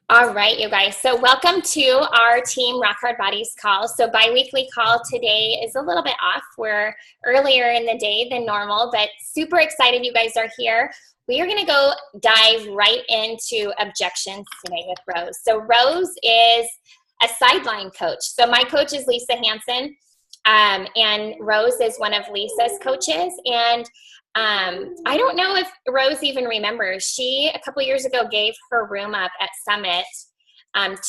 All right, you guys. So welcome to our Team Rock Hard Bodies call. So bi-weekly call today is a little bit off. We're earlier in the day than normal, but super excited you guys are here. We are going to go dive right into objections today with Rose. So Rose is a sideline coach. So my coach is Lisa Hanson, and Rose is one of Lisa's coaches. And I don't know if Rose even remembers. She, a couple years ago, gave her room up at Summit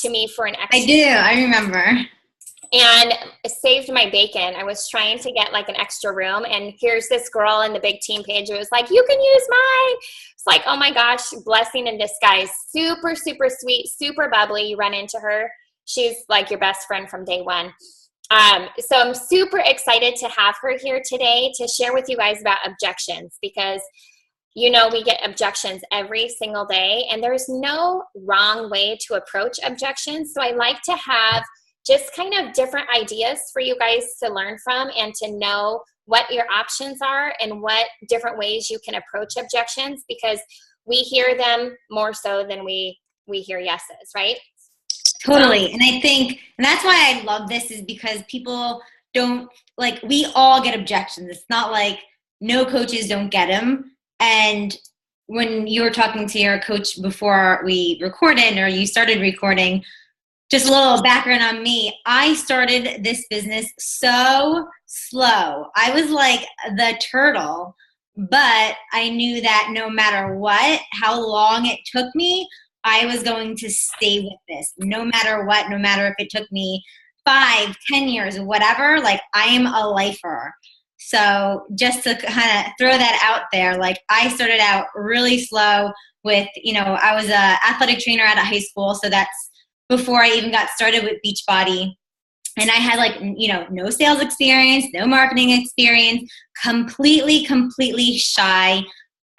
to me for an extra. I do. I remember. And saved my bacon. I was trying to get like an extra room, and here's this girl in the big team page who was like, you can use mine. It's like, oh my gosh, blessing in disguise. Super, super sweet, super bubbly. You run into her. She's like your best friend from day one. So I'm super excited to have her here today to share with you guys about objections, because you know we get objections every single day, and there's no wrong way to approach objections. So I like to have just kind of different ideas for you guys to learn from and to know what your options are and what different ways you can approach objections, because we hear them more so than we hear yeses, right? Totally. And I think, and that's why I love this, is because people don't, like, we all get objections. It's not like no coaches don't get them. And when you were talking to your coach before we recorded, or you started recording, just a little background on me. I started this business so slow. I was like the turtle, but I knew that no matter what, how long it took me, I was going to stay with this no matter what, no matter if it took me 5, 10 years, whatever. Like, I am a lifer. So just to kind of throw that out there, like, I started out really slow with, I was a athletic trainer at a high school. So that's before I even got started with Beachbody. And I had no sales experience, no marketing experience, completely shy.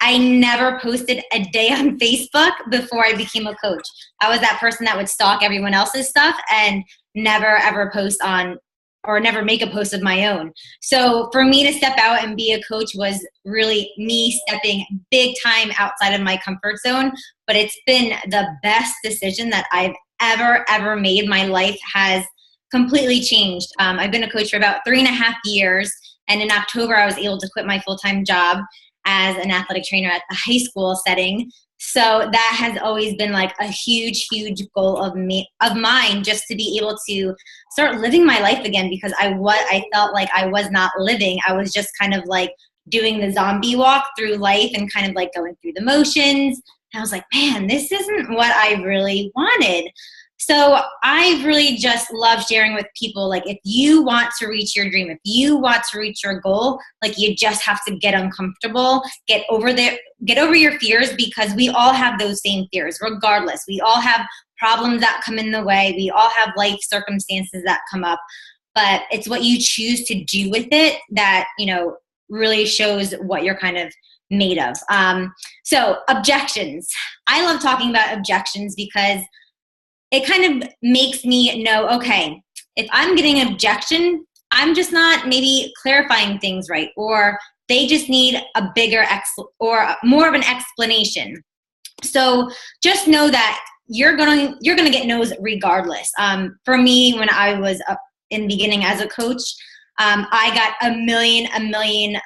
I never posted a day on Facebook before I became a coach. I was that person that would stalk everyone else's stuff and never ever post on, or never make a post of my own. So for me to step out and be a coach was really me stepping big time outside of my comfort zone. But it's been the best decision that I've ever made. My life has completely changed. I've been a coach for about 3.5 years. And in October, I was able to quit my full-time job as an athletic trainer at the high school setting. So that has always been like a huge goal of mine, just to be able to start living my life again, because I felt like I was not living. I was just kind of like doing the zombie walk through life and kind of like going through the motions. And I was like, man, this isn't what I really wanted. So I really just love sharing with people, like, if you want to reach your dream, if you want to reach your goal, like, you just have to get uncomfortable, get over your fears, because we all have those same fears regardless. We all have problems that come in the way. We all have life circumstances that come up, but it's what you choose to do with it that, really shows what you're kind of made of. So objections. I love talking about objections because it kind of makes me know, okay, if I'm getting an objection, I'm just not maybe clarifying things right, or they just need a bigger or more of an explanation. So just know that you're gonna get no's regardless. For me, when I was in the beginning as a coach, I got a million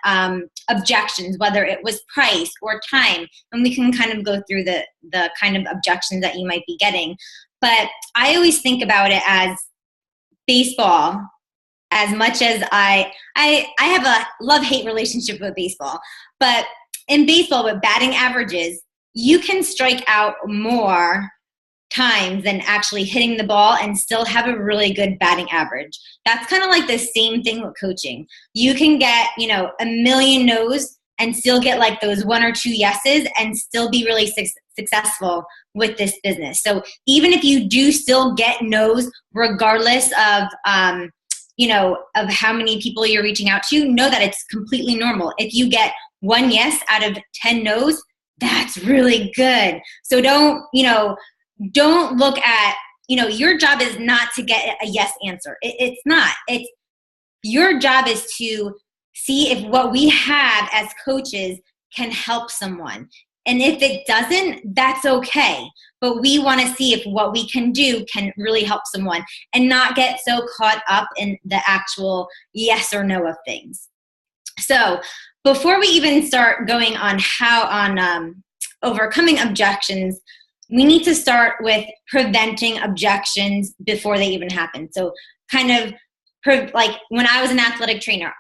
objections, whether it was price or time, and we can kind of go through the kind of objections that you might be getting. But I always think about it as baseball. As much as I have a love-hate relationship with baseball, but in baseball with batting averages, you can strike out more times than actually hitting the ball and still have a really good batting average. That's kind of like the same thing with coaching. You can get, a million no's and still get like those 1 or 2 yeses and still be really successful with this business. So even if you do still get no's, regardless of, of how many people you're reaching out to, know that it's completely normal. If you get 1 yes out of 10 no's, that's really good. So don't look at, your job is not to get a yes answer. It's not. It's your job is to see if what we have as coaches can help someone. And if it doesn't, that's okay. But we want to see if what we can do can really help someone and not get so caught up in the actual yes or no of things. So before we even start going on overcoming objections, we need to start with preventing objections before they even happen. So kind of like when I was an athletic trainer,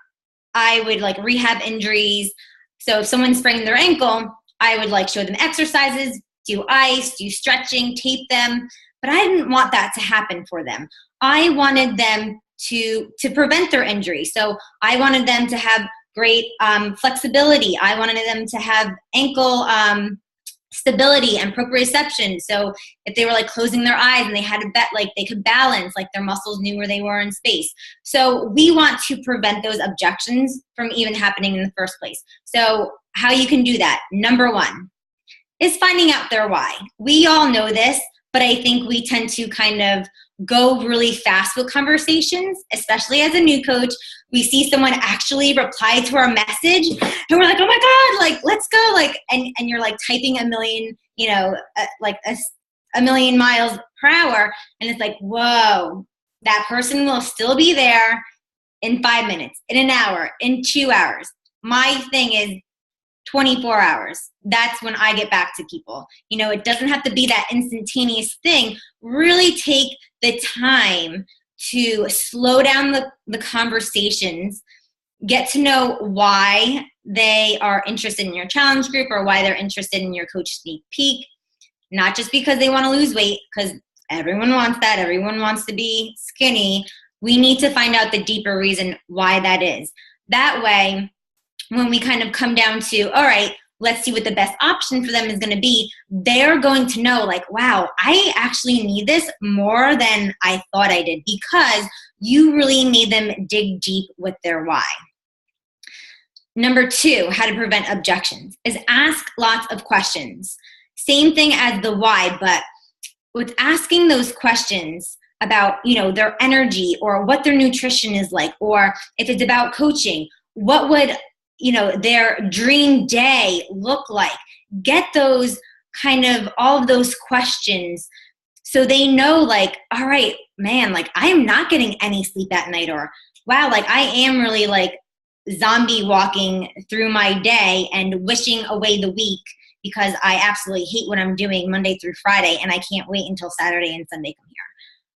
I would like rehab injuries. So if someone sprained their ankle, I would like show them exercises, do ice, do stretching, tape them. But I didn't want that to happen for them. I wanted them to prevent their injury. So I wanted them to have great flexibility. I wanted them to have ankle stability and proprioception. So if they were like closing their eyes and they had to bet, like they could balance, like their muscles knew where they were in space. So we want to prevent those objections from even happening in the first place. So how you can do that, number one, is finding out their why. We all know this, but I think we tend to kind of go really fast with conversations, especially as a new coach. We see someone actually reply to our message and we're like, oh my God, like, let's go. Like, and you're like typing a million, like a million miles per hour. And it's like, whoa, that person will still be there in 5 minutes, in an hour, in 2 hours. My thing is 24 hours. That's when I get back to people. It doesn't have to be that instantaneous thing. Really take the time to slow down the conversations, get to know why they are interested in your challenge group or why they're interested in your coach sneak peek. Not just because they want to lose weight, because everyone wants that. Everyone wants to be skinny. We need to find out the deeper reason why that is. That way, when we kind of come down to, all right, let's see what the best option for them is going to be, they're going to know like, wow, I actually need this more than I thought I did, because you really made them dig deep with their why. Number two, how to prevent objections is ask lots of questions. Same thing as the why, but with asking those questions about, their energy or what their nutrition is like, or if it's about coaching, what would their dream day look like? Get those kind of all of those questions so they know like, all right, man, like I am not getting any sleep at night, or wow, like I am really like zombie walking through my day and wishing away the week because I absolutely hate what I'm doing Monday through Friday and I can't wait until Saturday and Sunday come here.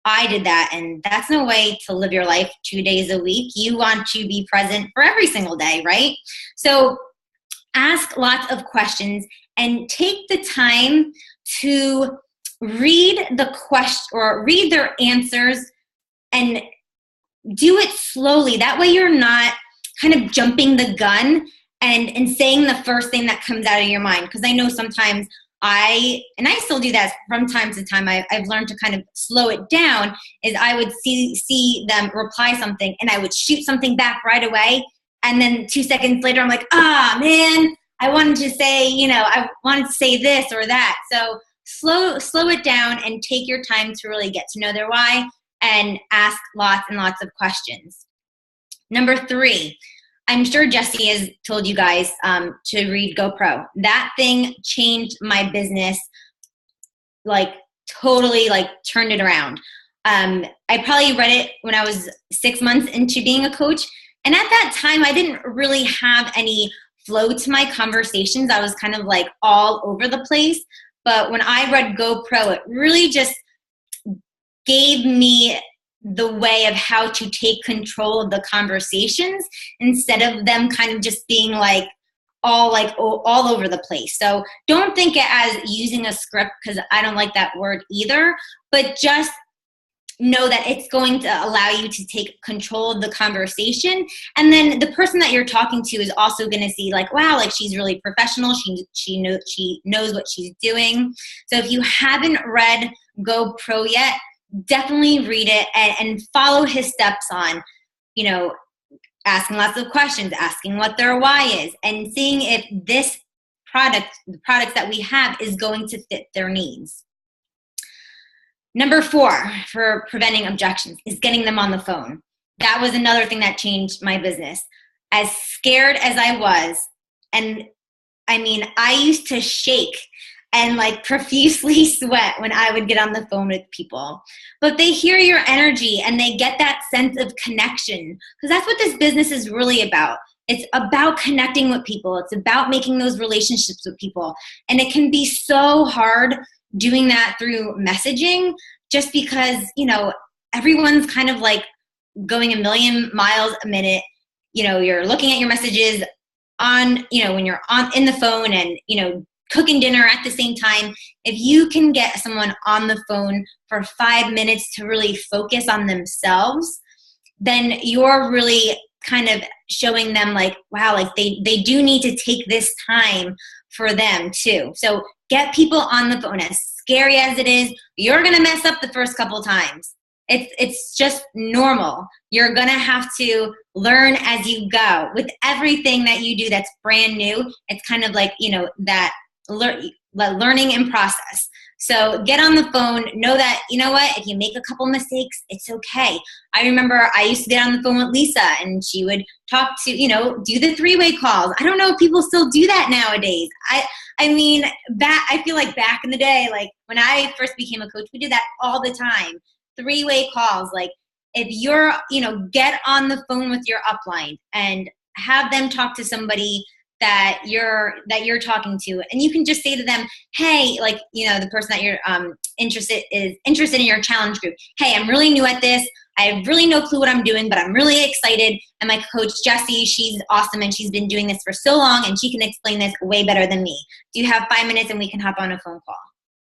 I did that, and that's no way to live your life 2 days a week. You want to be present for every single day, right? So ask lots of questions and take the time to read the question or read their answers and do it slowly. That way you're not kind of jumping the gun and saying the first thing that comes out of your mind. Because I know sometimes I still do that from time to time. I've learned to kind of slow it down. Is I would see them reply something and I would shoot something back right away. And then 2 seconds later, I'm like, man, I wanted to say, I wanted to say this or that. So slow it down and take your time to really get to know their why and ask lots and lots of questions. Number three, I'm sure Jesse has told you guys to read GoPro. That thing changed my business, like totally like turned it around. I probably read it when I was 6 months into being a coach. And at that time, I didn't really have any flow to my conversations. I was kind of like all over the place. But when I read GoPro, it really just gave me the way of how to take control of the conversations instead of them kind of just being like all over the place. So don't think it as using a script, because I don't like that word either, but just know that it's going to allow you to take control of the conversation. And then the person that you're talking to is also going to see like, wow, like she's really professional. She knows what she's doing. So if you haven't read GoPro yet, definitely read it and follow his steps on, asking lots of questions, asking what their why is, and seeing if the products that we have is going to fit their needs. Number four, for preventing objections, is getting them on the phone. That was another thing that changed my business. As scared as I was, and I mean, I used to shake and like profusely sweat when I would get on the phone with people. But they hear your energy and they get that sense of connection, because that's what this business is really about. It's about connecting with people. It's about making those relationships with people. And it can be so hard doing that through messaging, just because, you know, everyone's kind of like going a million miles a minute. You know, you're looking at your messages on, you know, when you're on in the phone and, you know, cooking dinner at the same time. If you can get someone on the phone for 5 minutes to really focus on themselves, then you're really kind of showing them like, wow, like they do need to take this time for them too. So get people on the phone. As scary as it is, you're going to mess up the first couple times. It's just normal. You're going to have to learn as you go. With everything that you do that's brand new, it's kind of like, you know, that learning in process. So get on the phone. Know that, you know what, if you make a couple mistakes, it's okay. I remember I used to get on the phone with Lisa and she would talk to, you know, do the 3-way calls. I don't know if people still do that nowadays. I mean, I feel like back in the day, like when I first became a coach, we did that all the time. 3-way calls. Like if you're, you know, get on the phone with your upline and have them talk to somebody that you're talking to, and you can just say to them, hey, like, you know, the person that you're interested in your challenge group, hey, I'm really new at this. I have really no clue what I'm doing, but I'm really excited. And my coach, Jessie, she's awesome and she's been doing this for so long and she can explain this way better than me. Do you have 5 minutes and we can hop on a phone call?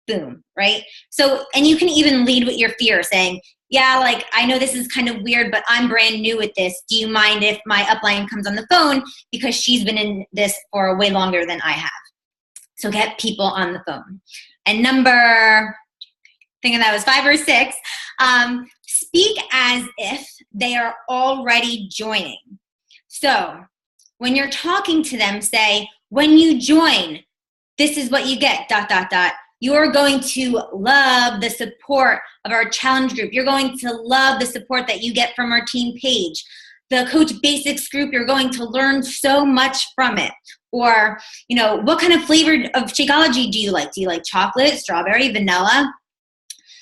Boom, right? So, and you can even lead with your fear, saying, yeah, like, I know this is kind of weird, but I'm brand new with this. Do you mind if my upline comes on the phone, because she's been in this for way longer than I have? So get people on the phone. And number, thinking that was 5 or 6, speak as if they are already joining. So when you're talking to them, say, when you join, this is what you get, ... You're going to love the support of our challenge group. You're going to love the support that you get from our team page. The Coach Basics group, you're going to learn so much from it. Or, you know, what kind of flavor of Shakeology do you like? Do you like chocolate, strawberry, vanilla?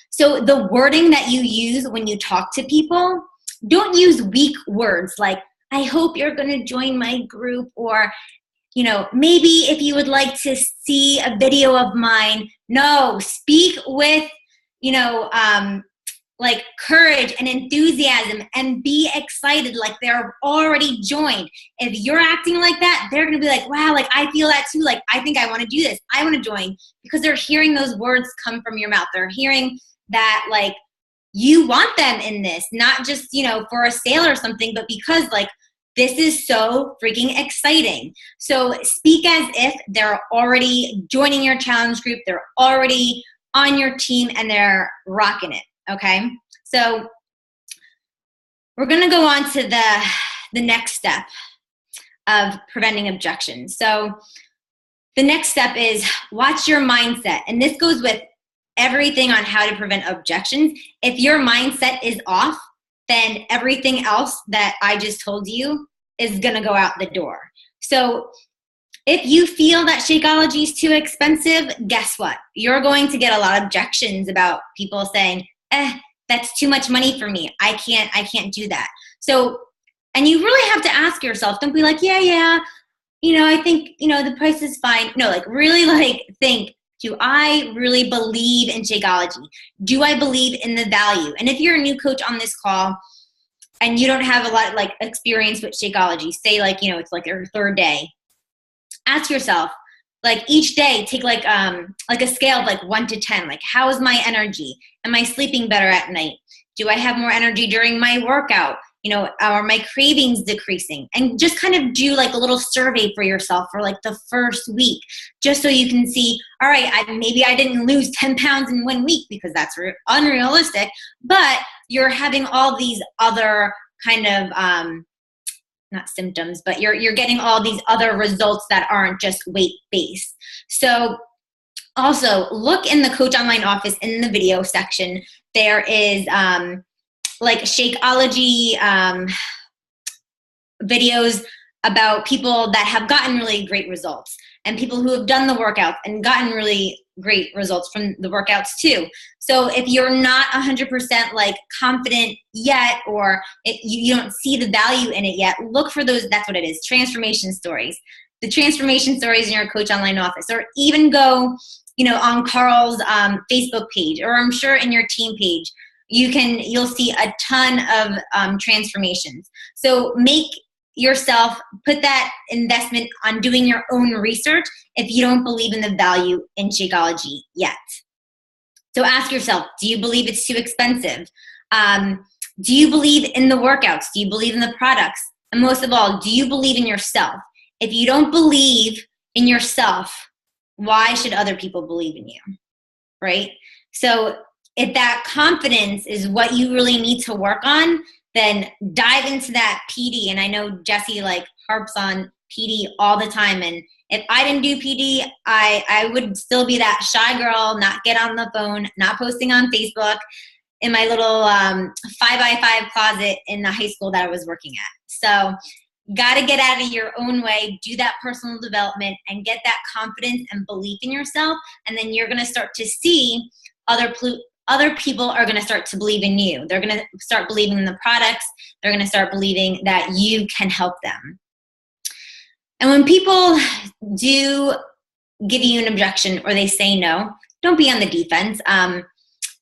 So the wording that you use when you talk to people, don't use weak words like, I hope you're going to join my group, or, you know, maybe if you would like to see a video of mine. No, speak with, you know, like courage and enthusiasm, and be excited like they're already joined. If you're acting like that, they're going to be like, wow, like I feel that too. Like, I think I want to do this. I want to join, because they're hearing those words come from your mouth. They're hearing that like you want them in this, not just, you know, for a sale or something, but because like, this is so freaking exciting. So speak as if they're already joining your challenge group, they're already on your team, and they're rocking it, okay? So we're gonna go on to the next step of preventing objections. So the next step is watch your mindset. And this goes with everything on how to prevent objections. If your mindset is off, then everything else that I just told you is going to go out the door. So if you feel that Shakeology is too expensive, guess what? You're going to get a lot of objections about people saying, that's too much money for me. I can't do that. So, and you really have to ask yourself, don't be like, yeah, you know, I think, you know, the price is fine. No, like really like think, do I really believe in Shakeology? Do I believe in the value? And if you're a new coach on this call and you don't have a lot of like experience with Shakeology, say like, you know, it's like your 3rd day, ask yourself, like each day, take like a scale of like 1 to 10. Like, how is my energy? Am I sleeping better at night? Do I have more energy during my workout? You know, are my cravings decreasing? And just kind of do like a little survey for yourself for like the first week, just so you can see, all right, maybe I didn't lose 10 pounds in 1 week, because that's unrealistic, but you're having all these other kind of, not symptoms, but you're getting all these other results that aren't just weight-based. So also look in the Coach Online office in the video section. There is like Shakeology videos about people that have gotten really great results. and people who have done the workouts and gotten really great results from the workouts too. So if you're not 100% like confident yet, or you don't see the value in it yet, look for those. That's what it is. Transformation stories. The transformation stories in your Coach Online office, or even go, on Carl's Facebook page, or I'm sure in your team page, you'll see a ton of transformations. So put that investment on doing your own research if you don't believe in the value in Shakeology yet. So ask yourself, do you believe it's too expensive? Do you believe in the workouts? Do you believe in the products? And most of all, do you believe in yourself? If you don't believe in yourself, why should other people believe in you, right? So if that confidence is what you really need to work on, then dive into that PD. And I know Jessie harps on PD all the time. And if I didn't do PD, I would still be that shy girl, not get on the phone, not posting on Facebook, in my little 5x5 closet in the high school that I was working at. So got to get out of your own way, do that personal development, and get that confidence and belief in yourself. And then you're going to start to see other people are going to start to believe in you. They're going to start believing in the products. They're going to start believing that you can help them. And when people do give you an objection or they say no, don't be on the defense.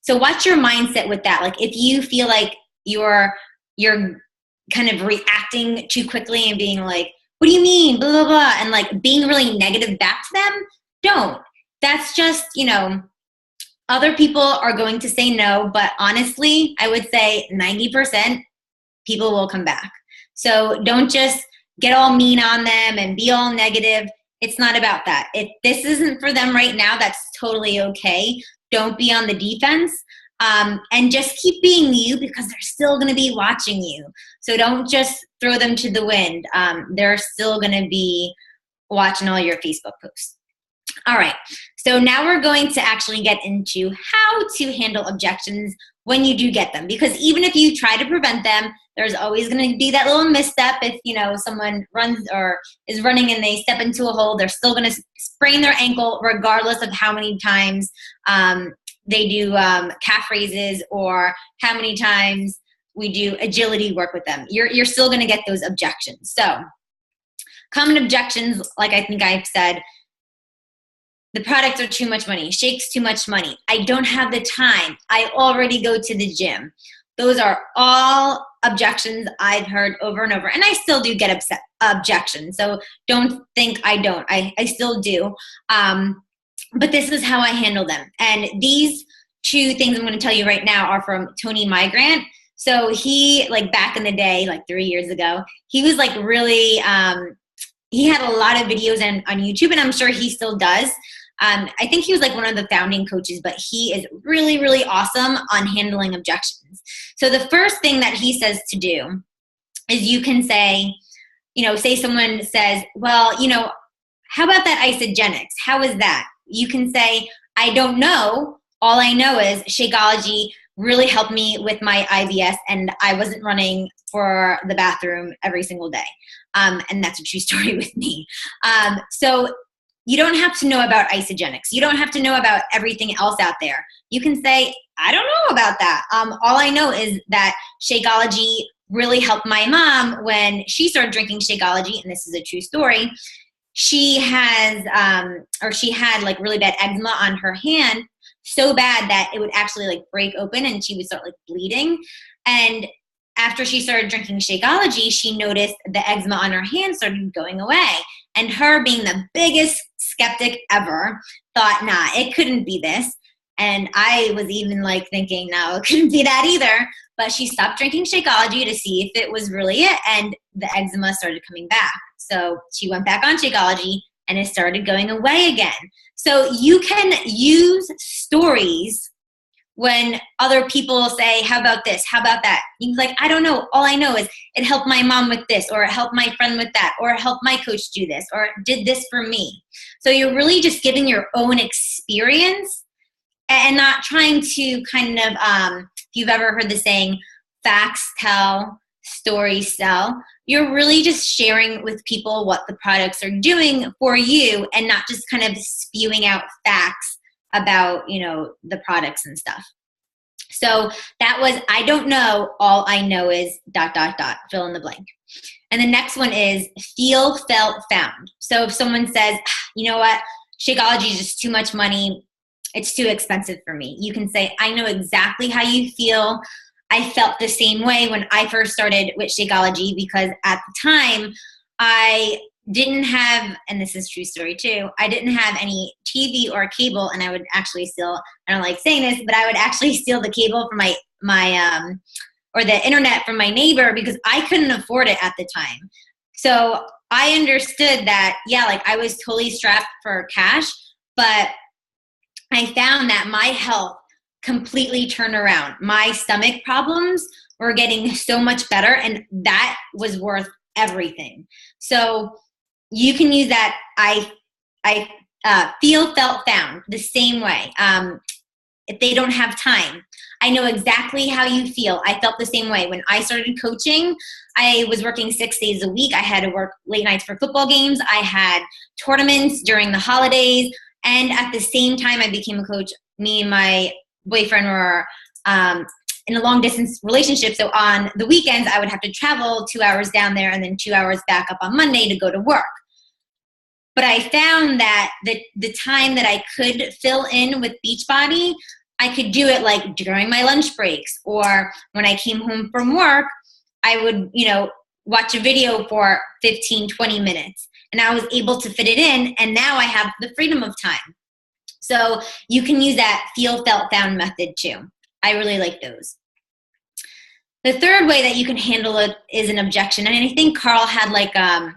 So watch your mindset with that. If you feel like you're kind of reacting too quickly and being like, what do you mean, blah, blah, blah, and being really negative back to them, don't. That's just, other people are going to say no, but honestly, I would say 90% people will come back. So don't just get all mean on them and be all negative. It's not about that. If this isn't for them right now, that's totally okay. Don't be on the defense, and just keep being you, because they're still going to be watching you. So don't just throw them to the wind. They're still going to be watching all your Facebook posts. All right, so now we're going to actually get into how to handle objections when you do get them, because even if you try to prevent them, there's always going to be that little misstep. If someone runs or is running and they step into a hole, they're still going to sprain their ankle regardless of how many times they do calf raises or how many times we do agility work with them. You're still going to get those objections. So common objections, like I think I've said, the products are too much money. Shake's too much money. I don't have the time. I already go to the gym. Those are all objections I've heard over and over. And I still do get objections. So don't think I don't. I still do. But this is how I handle them. And these two things I'm going to tell you right now are from Tony Migrant. So he, back in the day, 3 years ago, he was really, he had a lot of videos on YouTube, and I'm sure he still does. I think he was one of the founding coaches, but he is really, really awesome on handling objections. So the first thing that he says to do is you can say, say someone says, well, how about that Isagenix? How is that? You can say, I don't know. All I know is Shakeology really helped me with my IBS, and I wasn't running for the bathroom every single day. And that's a true story with me. So you don't have to know about Isagenix. You don't have to know about everything else out there. You can say, I don't know about that. All I know is that Shakeology really helped my mom when she started drinking Shakeology, and this is a true story. She had really bad eczema on her hand, so bad that it would actually break open and she would start bleeding. And after she started drinking Shakeology, she noticed the eczema on her hand started going away. And her, being the biggest skeptic ever, thought, nah, it couldn't be this. And I was even thinking, no, it couldn't be that either. But she stopped drinking Shakeology to see if it was really it, and the eczema started coming back. So she went back on Shakeology and it started going away again. So you can use stories when other people say, how about this? How about that? You can be I don't know. All I know is it helped my mom with this, or it helped my friend with that, or it helped my coach do this, or it did this for me. So you're really just giving your own experience and not trying to kind of, if you've ever heard the saying, facts tell, stories sell, you're really just sharing with people what the products are doing for you and not just kind of spewing out facts about, the products and stuff. So that was, I don't know, all I know is ... fill in the blank. And the next one is feel, felt, found. So if someone says, you know what, Shakeology is just too much money, it's too expensive for me, you can say, I know exactly how you feel. I felt the same way when I first started with Shakeology, because at the time I didn't have, and this is true story too, I didn't have any TV or cable, and I would actually steal, I don't like saying this, but I would actually steal the cable from my or the internet from my neighbor because I couldn't afford it at the time. So I understood that, yeah, like I was totally strapped for cash, but I found that my health completely turned around. My stomach problems were getting so much better, and that was worth everything. So you can use that I feel, felt, found the same way. If they don't have time, I know exactly how you feel. I felt the same way. When I started coaching, I was working 6 days a week. I had to work late nights for football games. I had tournaments during the holidays. And at the same time I became a coach, me and my boyfriend were in a long distance relationship. So on the weekends, I would have to travel 2 hours down there and then 2 hours back up on Monday to go to work. But I found that the time that I could fill in with Beachbody, I could do it like during my lunch breaks, or when I came home from work, I would, watch a video for 15, 20 minutes, and I was able to fit it in. And now I have the freedom of time. So you can use that feel, felt, found method too. I really like those. The third way that you can handle it is an objection. And I think Carl had like a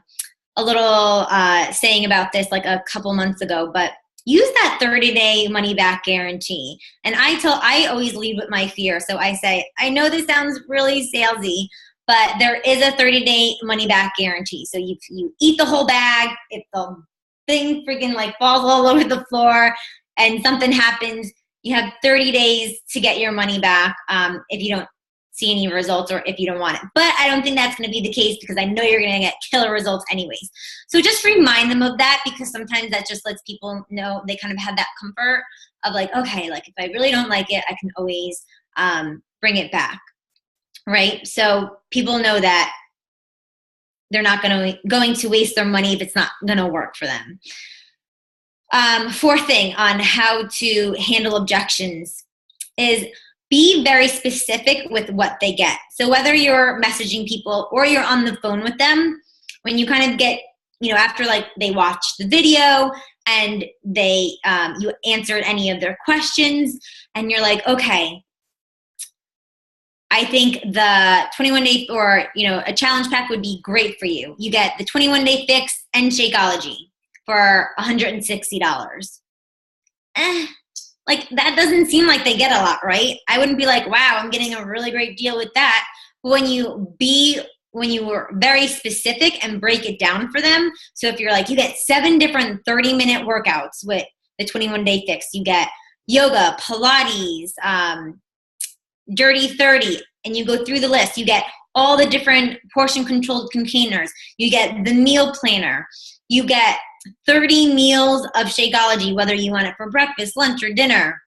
little saying about this like a couple months ago, but use that 30-day money back guarantee. And I always lead with my fear. So I say, I know this sounds really salesy, but there is a 30-day money back guarantee. So if you eat the whole bag, if the thing freaking like falls all over the floor and something happens, you have 30 days to get your money back if you don't see any results or if you don't want it. But I don't think that's going to be the case because I know you're going to get killer results anyways. So just remind them of that, because sometimes that just lets people know they kind of have that comfort of like, okay, like if I really don't like it, I can always bring it back, right? So people know that they're not going to waste their money if it's not going to work for them. Fourth thing on how to handle objections is be very specific with what they get. So whether you're messaging people or you're on the phone with them, when you kind of get, after like they watch the video and they, you answered any of their questions and you're like, okay, I think the 21-day or, a challenge pack would be great for you. You get the 21-day fix and Shakeology for $160. Like that doesn't seem like they get a lot, right? I wouldn't be like, wow, I'm getting a really great deal with that. But when you were very specific and break it down for them. So if you're like, you get 7 different 30-minute workouts with the 21-day fix, you get yoga, Pilates, Dirty 30, and you go through the list. You get all the different portion controlled containers. You get the meal planner. You get 30 meals of Shakeology, whether you want it for breakfast, lunch, or dinner.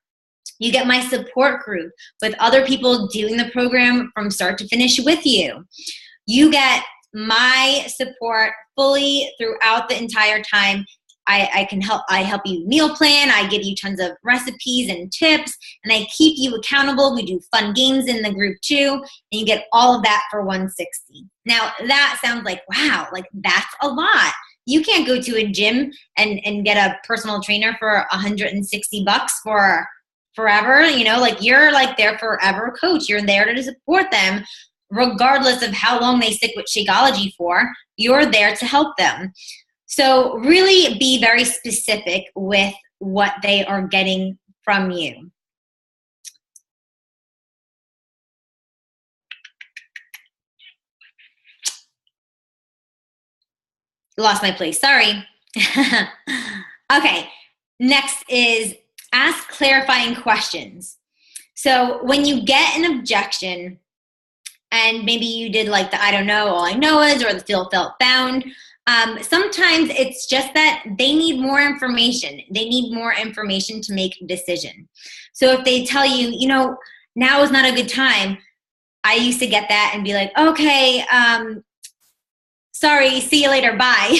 You get my support group with other people doing the program from start to finish with you. You get my support fully throughout the entire time. I help you meal plan. I give you tons of recipes and tips, and I keep you accountable. We do fun games in the group too, and you get all of that for $160. Now that sounds like, wow, like that's a lot. You can't go to a gym and get a personal trainer for $160 for forever. Like you're like their forever coach. You're there to support them regardless of how long they stick with Shakeology for. You're there to help them. So really be very specific with what they are getting from you. Lost my place, sorry. Okay, next is ask clarifying questions. So when you get an objection and maybe you did like the I don't know, all I know is, or the feel felt bound. Sometimes it's just that they need more information. They need more information to make a decision. So if they tell you, you know, now is not a good time, I used to get that and be like, okay, sorry, see you later, bye.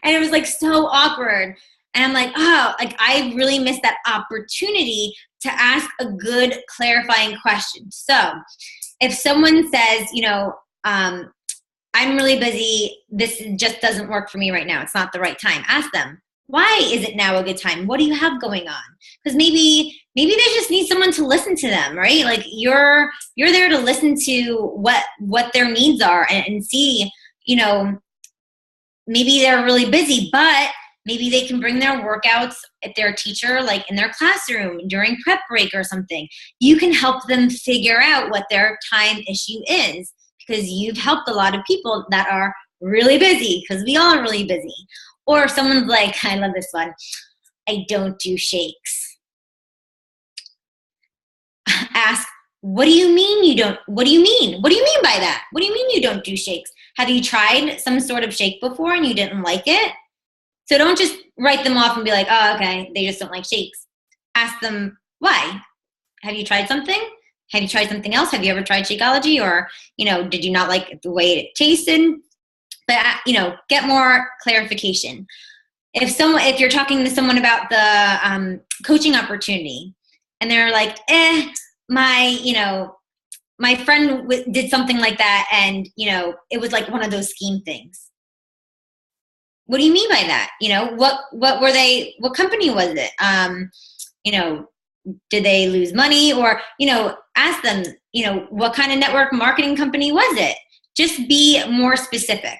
And it was like so awkward. And I'm like, oh, like I really missed that opportunity to ask a good clarifying question. So if someone says, you know, I'm really busy, this just doesn't work for me right now, it's not the right time, ask them, why is it now a good time? What do you have going on? Because maybe they just need someone to listen to them, right? Like you're there to listen to what their needs are and see, you know, maybe they're really busy, but maybe they can bring their workouts at their teacher, like in their classroom during prep break or something. You can help them figure out what their time issue is, because you've helped a lot of people that are really busy, because we all are really busy. Or if someone's like, I love this one, I don't do shakes. Ask, what do you mean you don't? What do you mean? What do you mean by that? What do you mean you don't do shakes? Have you tried some sort of shake before and you didn't like it? So don't just write them off and be like, oh, okay, they just don't like shakes. Ask them, why? Have you tried something? Have you tried something else? Have you ever tried Shakeology? Or, you know, did you not like the way it tasted? But, you know, get more clarification. If you're talking to someone about the coaching opportunity and they're like, my friend did something like that, and, you know, it was like one of those scheme things. What do you mean by that? You know, what company was it? You know, did they lose money? Or, you know, ask them, you know, what kind of network marketing company was it? Just be more specific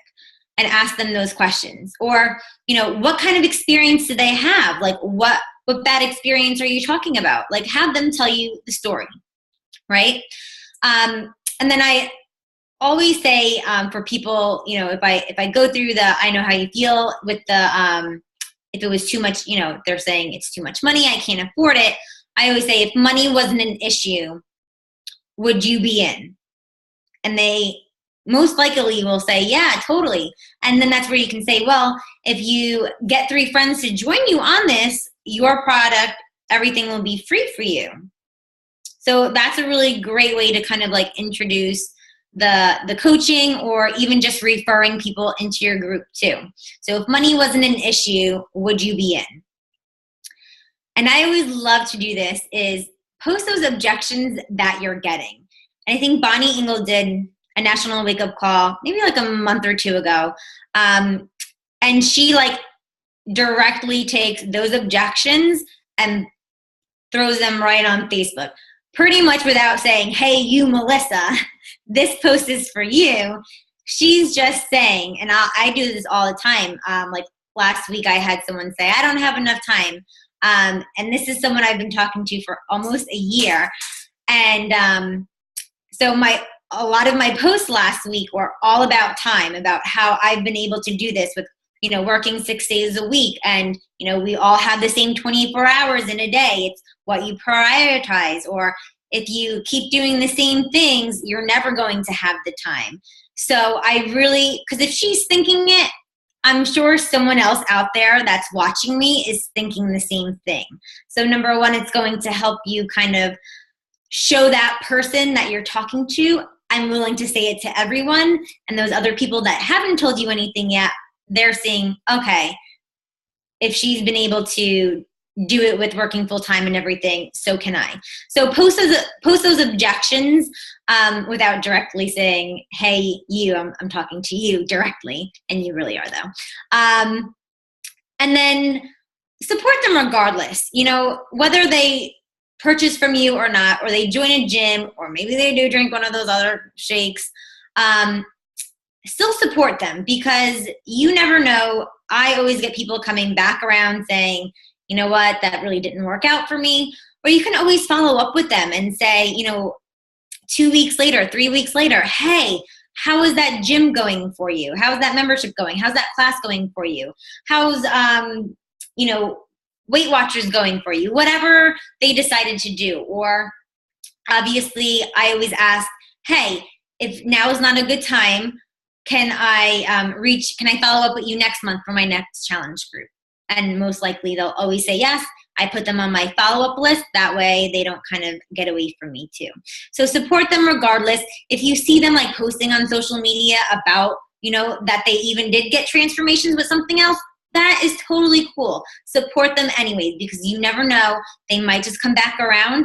and ask them those questions. Or, you know, what kind of experience do they have? Like what bad experience are you talking about? Like have them tell you the story, right? And then I always say for people, you know, if I go through the I know how you feel with the if it was too much, you know, they're saying it's too much money, I can't afford it. I always say, if money wasn't an issue, would you be in? And they most likely will say, yeah, totally. And then that's where you can say, well, if you get 3 friends to join you on this, your product, everything will be free for you. So that's a really great way to kind of like introduce the coaching, or even just referring people into your group too. So if money wasn't an issue, would you be in? And I always love to do this, is post those objections that you're getting. And I think Bonnie Engel did a national wake up call maybe like a month or 2 ago. And she like directly takes those objections and throws them right on Facebook, pretty much without saying, hey, you, Melissa, this post is for you. She's just saying, and I do this all the time. Like last week I had someone say, I don't have enough time. And this is someone I've been talking to for almost a year. And so a lot of my posts last week were all about time, about how I've been able to do this with, you know, working 6 days a week. And, you know, we all have the same 24 hours in a day. It's what you prioritize. Or if you keep doing the same things, you're never going to have the time. So I really, because if she's thinking it, I'm sure someone else out there that's watching me is thinking the same thing. So number one, it's going to help you kind of show that person that you're talking to, I'm willing to say it to everyone. And those other people that haven't told you anything yet, they're saying, okay, if she's been able to do it with working full time and everything, so can I. So post those objections without directly saying, hey, you, I'm talking to you directly, and you really are though. And then support them regardless, you know, whether they purchase from you or not, or they join a gym, or maybe they do drink one of those other shakes, still support them, because you never know. I always get people coming back around saying, you know what, that really didn't work out for me. Or you can always follow up with them and say, you know, 2 weeks later, 3 weeks later, hey, how is that gym going for you? How's that membership going? How's that class going for you? How's, you know, Weight Watchers going for you? Whatever they decided to do. Or obviously I always ask, hey, if now is not a good time, can I follow up with you next month for my next challenge group? And most likely they'll always say yes. I put them on my follow-up list. That way they don't kind of get away from me too. So support them regardless. If you see them like posting on social media about, that they even did get transformations with something else, that is totally cool. Support them anyways, because you never know. They might just come back around.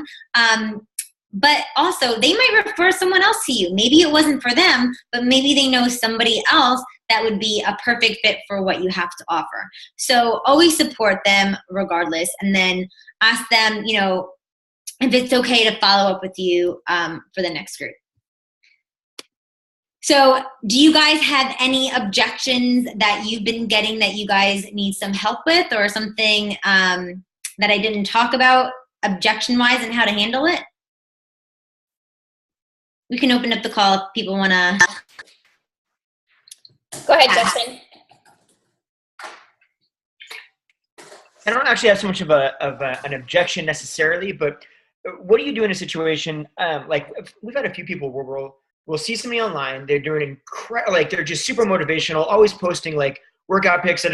But also they might refer someone else to you. Maybe it wasn't for them, but maybe they know somebody else that would be a perfect fit for what you have to offer. So always support them regardless, and then ask them, if it's okay to follow up with you for the next group. So do you guys have any objections that you've been getting that you guys need some help with, or something that I didn't talk about objection-wise and how to handle it? We can open up the call if people want to. Go ahead, Justin. I don't actually have so much of an objection necessarily, but what do you do in a situation like we've had a few people where we'll see somebody online, they're doing they're just super motivational, always posting like workout pics,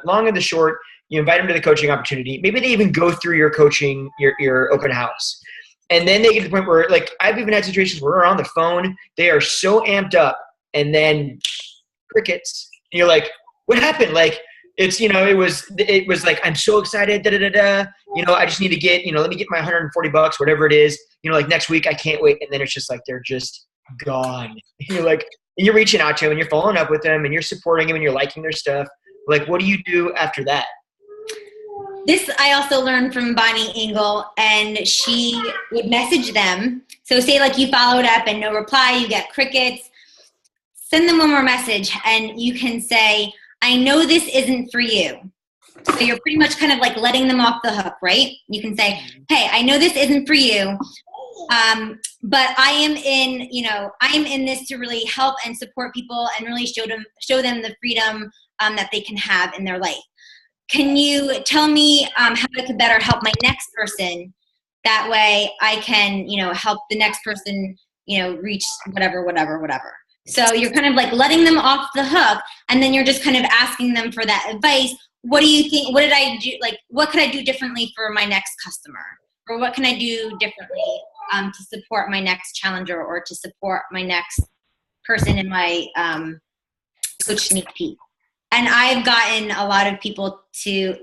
long and the short. You invite them to the coaching opportunity. Maybe they even go through your coaching, your open house. And then they get to the point where, like, I've even had situations where we're on the phone, they are so amped up, and then crickets. And you're like, what happened? Like, it's, it was like, I'm so excited, I just need to get, let me get my $140, whatever it is, like next week, I can't wait. And then it's just like, they're just gone. You're like, and you're reaching out to them and you're following up with them and you're supporting them and you're liking their stuff. Like, what do you do after that? This I also learned from Bonnie Engel, and she would message them. So say like you followed up and no reply, you get crickets. Send them one more message and you can say, I know this isn't for you. So you're pretty much kind of like letting them off the hook, right? You can say, hey, I know this isn't for you, but I am in this to really help and support people and really show them the freedom that they can have in their life. Can you tell me how I could better help my next person? That way I can, help the next person, reach whatever. So you're kind of like letting them off the hook, and then you're just kind of asking them for that advice. What do you think? What did I do? Like, what could I do differently for my next customer? Or what can I do differently to support my next challenger, or to support my next person in my coach sneak peek? And I've gotten a lot of people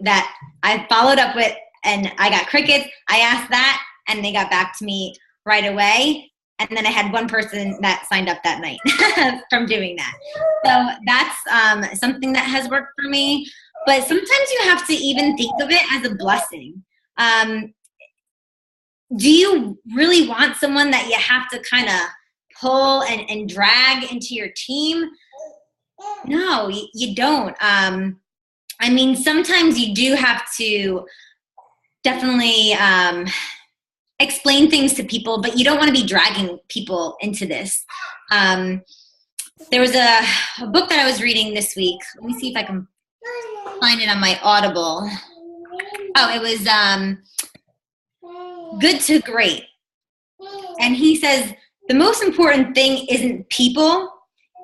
that I've followed up with, and I got crickets. I asked that, and they got back to me right away. And then I had one person that signed up that night from doing that. So that's something that has worked for me. But sometimes you have to even think of it as a blessing. Do you really want someone that you have to kind of pull and drag into your team? No, you don't. Sometimes you do have to definitely explain things to people, but you don't want to be dragging people into this. There was a book that I was reading this week. Let me see if I can find it on my Audible. Oh, it was Good to Great. And he says, the most important thing isn't people,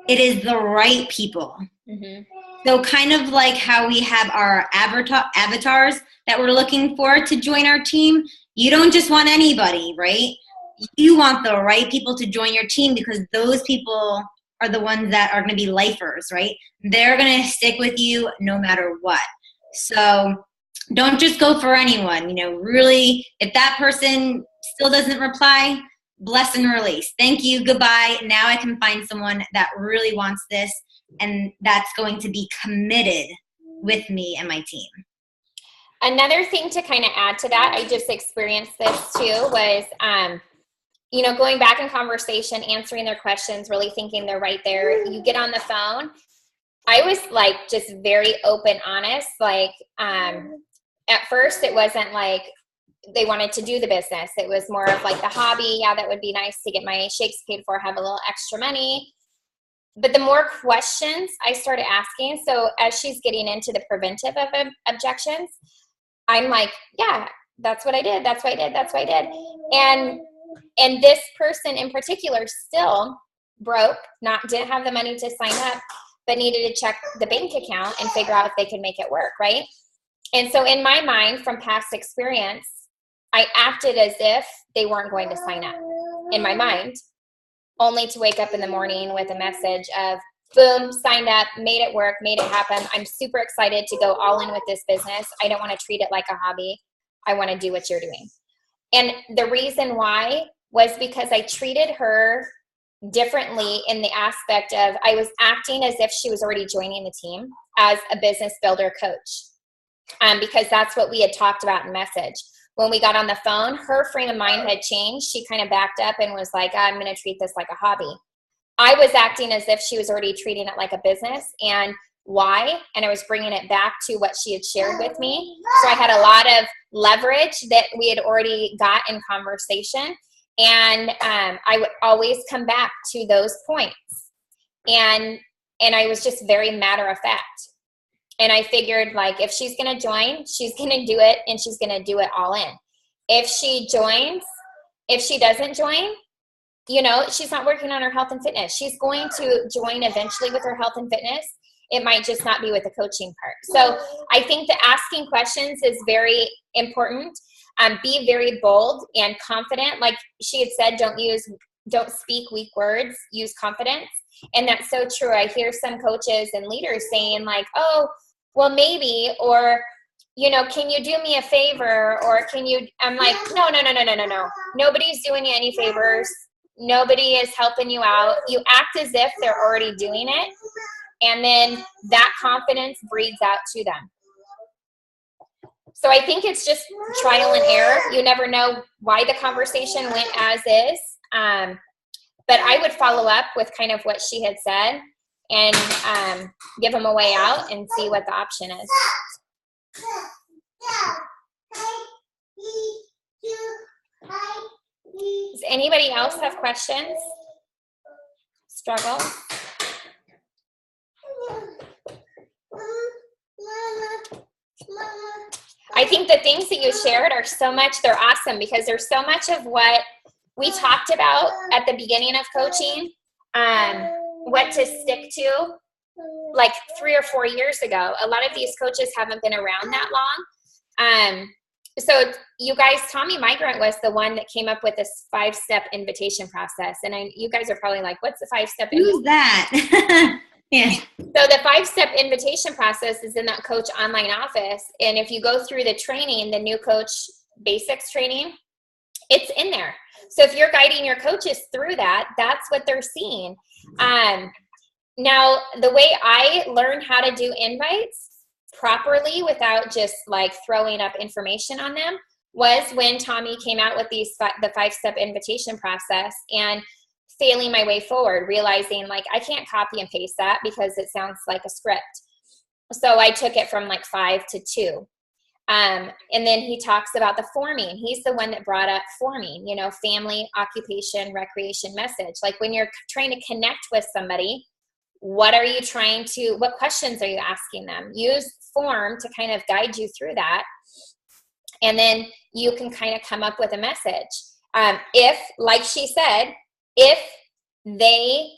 it is the right people. Mm-hmm. So kind of like how we have our avatars that we're looking for to join our team, you don't just want anybody, right? You want the right people to join your team, because those people are the ones that are going to be lifers, right? They're going to stick with you no matter what. So don't just go for anyone. Really, if that person still doesn't reply, bless and release. Thank you, goodbye. Now I can find someone that really wants this and that's going to be committed with me and my team. Another thing to kind of add to that, I just experienced this too, was, going back in conversation, answering their questions, really thinking they're right there. You get on the phone. I was like, just very open, honest. Like, at first it wasn't like they wanted to do the business. It was more of like the hobby. Yeah, that would be nice to get my shakes paid for, have a little extra money. But the more questions I started asking, so as she's getting into the preventive of objections, I'm like, yeah, that's what I did. That's what I did. That's what I did. And this person in particular still broke, didn't have the money to sign up, but needed to check the bank account and figure out if they could make it work, right? And so in my mind, from past experience, I acted as if they weren't going to sign up in my mind, only to wake up in the morning with a message of, boom, signed up, made it work, made it happen. I'm super excited to go all in with this business. I don't want to treat it like a hobby. I want to do what you're doing. And the reason why was because I treated her differently in the aspect of I was acting as if she was already joining the team as a business builder coach, because that's what we had talked about in message. When we got on the phone, her frame of mind had changed. She kind of backed up and was like, I'm going to treat this like a hobby. I was acting as if she was already treating it like a business. And why? And I was bringing it back to what she had shared with me. So I had a lot of leverage that we had already got in conversation. And I would always come back to those points. And I was just very matter of fact. And I figured, like, if she's going to join, she's going to do it, and she's going to do it all in. If she joins, if she doesn't join, you know, she's not working on her health and fitness. She's going to join eventually with her health and fitness. It might just not be with the coaching part. So I think that asking questions is very important. Be very bold and confident. Like she had said, don't speak weak words, use confidence. And that's so true. I hear some coaches and leaders saying like, oh, well, maybe, or, you know, can you do me a favor? Or can you, I'm like, no. Nobody's doing you any favors. Nobody is helping you out. You act as if they're already doing it. And then that confidence breathes out to them. So I think it's just trial and error. You never know why the conversation went as is. But I would follow up with kind of what she had said and give them a way out and see what the option is. Does anybody else have questions? Struggle? I think the things that you shared are they're awesome because there's so much of what we talked about at the beginning of coaching, what to stick to, like 3 or 4 years ago. A lot of these coaches haven't been around that long. So you guys, Tommy Migrant was the one that came up with this 5-step invitation process. And you guys are probably like, what's the 5-step invitation? Who's that? Yeah. So the 5-step invitation process is in that coach online office. And if you go through the training, the new coach basics training, it's in there. So if you're guiding your coaches through that, that's what they're seeing. Now, the way I learned how to do invites properly without just like throwing up information on them was when Tommy came out with the 5-step invitation process and failing my way forward, realizing like I can't copy and paste that because it sounds like a script. So I took it from like 5 to 2. And then he talks about the forming. He's the one that brought up forming, you know, family, occupation, recreation, message. Like when you're trying to connect with somebody, what questions are you asking them? Use form to kind of guide you through that. And then you can kind of come up with a message. If, like she said, if they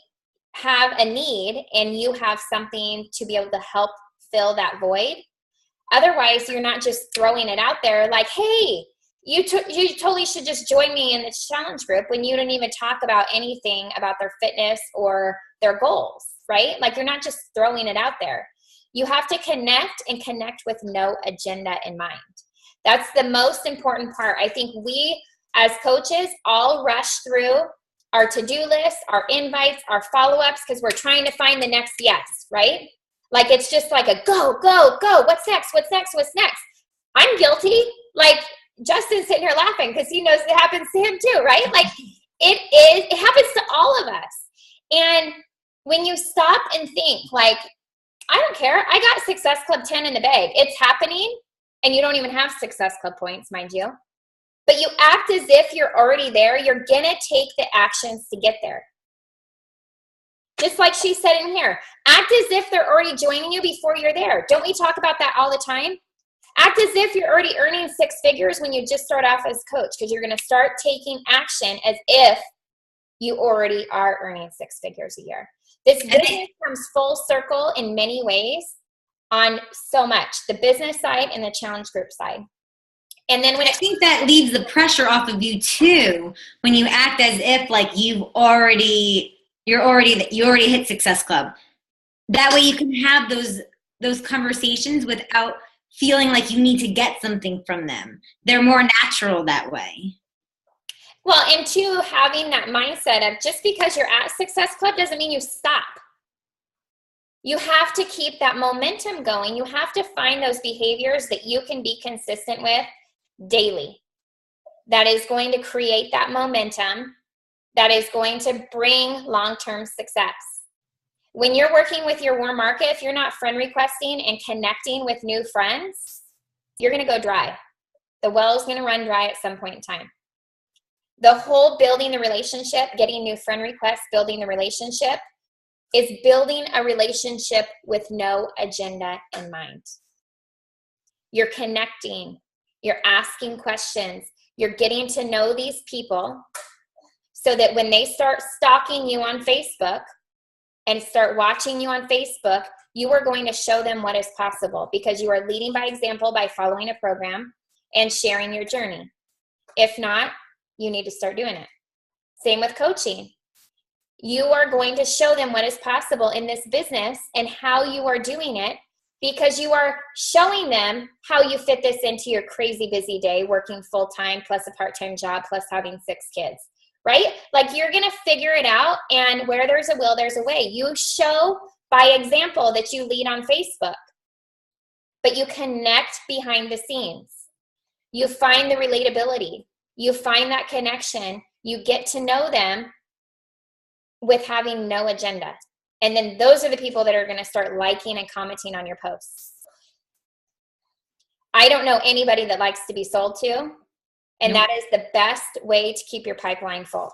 have a need and you have something to be able to help fill that void, otherwise you're not just throwing it out there like, hey, you totally should just join me in this challenge group when you don't even talk about anything about their fitness or their goals, right? Like you're not just throwing it out there. You have to connect and connect with no agenda in mind. That's the most important part. I think we as coaches all rush through our to-do list, our invites, our follow-ups, because we're trying to find the next yes, right? Like it's just like a go, go, go. What's next? What's next? What's next? I'm guilty. Like Justin's sitting here laughing because he knows it happens to him too, right? Like it happens to all of us. And when you stop and think like, I don't care. I got Success Club 10 in the bag. It's happening. And you don't even have Success Club points, mind you. But you act as if you're already there. You're going to take the actions to get there. Just like she said in here, act as if they're already joining you before you're there. Don't we talk about that all the time? Act as if you're already earning 6 figures when you just start off as coach, because you're going to start taking action as if you already are earning 6 figures a year. This business comes full circle in many ways on so much, the business side and the challenge group side. And then when I think that leaves the pressure off of you too, when you act as if like you already hit Success Club. That way you can have those conversations without feeling like you need to get something from them. They're more natural that way. Well, and two, having that mindset of just because you're at Success Club doesn't mean you stop. You have to keep that momentum going. You have to find those behaviors that you can be consistent with daily. That is going to create that momentum. That is going to bring long-term success. When you're working with your warm market, if you're not friend requesting and connecting with new friends, you're going to go dry. The well is going to run dry at some point in time. The whole building the relationship, getting new friend requests, building the relationship is building a relationship with no agenda in mind. You're connecting, you're asking questions, you're getting to know these people so that when they start stalking you on Facebook and start watching you on Facebook, you are going to show them what is possible because you are leading by example by following a program and sharing your journey. If not, you need to start doing it. Same with coaching. You are going to show them what is possible in this business and how you are doing it because you are showing them how you fit this into your crazy busy day, working full-time plus a part-time job plus having 6 kids, right? Like you're going to figure it out, and where there's a will, there's a way. You show by example that you lead on Facebook, but you connect behind the scenes. You find the relatability. You find that connection. You get to know them with having no agenda. And then those are the people that are going to start liking and commenting on your posts. I don't know anybody that likes to be sold to, and that is the best way to keep your pipeline full.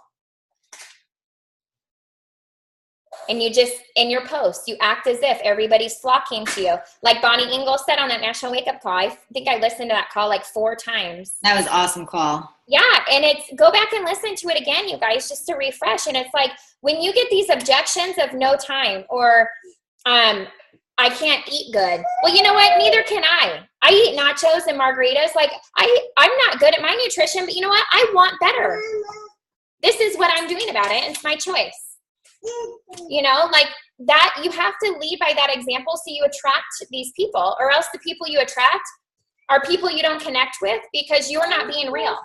And you just, in your posts, you act as if everybody's flocking to you. Like Bonnie Ingalls said on that National Wake Up Call, I think I listened to that call like 4 times. That was an awesome call. Yeah, and it's, go back and listen to it again, you guys, just to refresh. And it's like, when you get these objections of no time or I can't eat good. Well, you know what? Neither can I. I eat nachos and margaritas. Like, I'm not good at my nutrition, but you know what? I want better. This is what I'm doing about it. It's my choice. You know, like that, you have to lead by that example so you attract these people, or else the people you attract are people you don't connect with because you're not being real.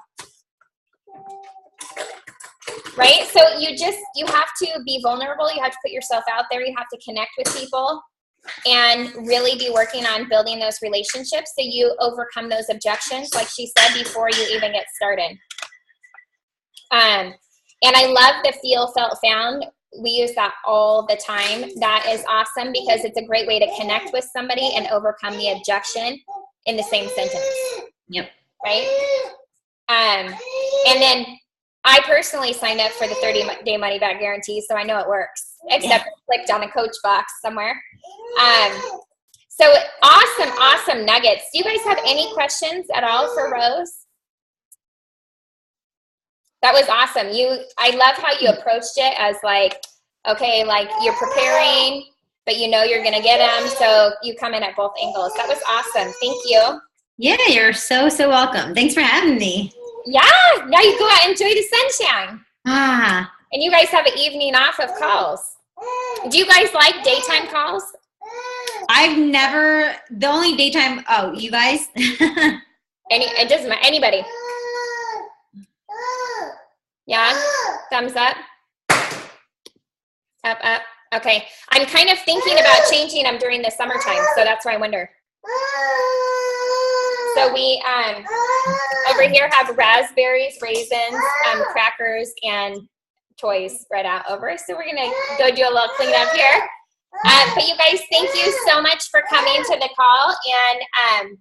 Right? So you have to be vulnerable. You have to put yourself out there. You have to connect with people and really be working on building those relationships so you overcome those objections, like she said, before you even get started. And I love the feel, felt, found. We use that all the time. That is awesome because it's a great way to connect with somebody and overcome the objection in the same sentence. Yep. Right? And then I personally signed up for the 30-day money-back guarantee, so I know it works, except I clicked on a coach box somewhere. So awesome nuggets. Do you guys have any questions at all for Rose? That was awesome. I love how you approached it as like, okay, like you're preparing, but you know you're going to get them, so you come in at both angles. That was awesome. Thank you. Yeah, you're so welcome. Thanks for having me. Yeah, now you go out and enjoy the sunshine. Ah. And you guys have an evening off of calls. Do you guys like daytime calls? The only daytime, you guys? It doesn't matter, anybody. Yeah, thumbs up. Up. Okay, I'm kind of thinking about changing them during the summertime, so that's why I wonder. So we over here have raspberries, raisins, crackers, and toys spread out over. So we're gonna go do a little cleanup here. But you guys, thank you so much for coming to the call, and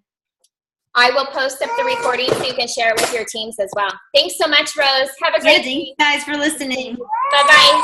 I will post up the recording so you can share it with your teams as well. Thanks so much, Rose. Have a great day. Thanks, guys, for listening. Bye-bye.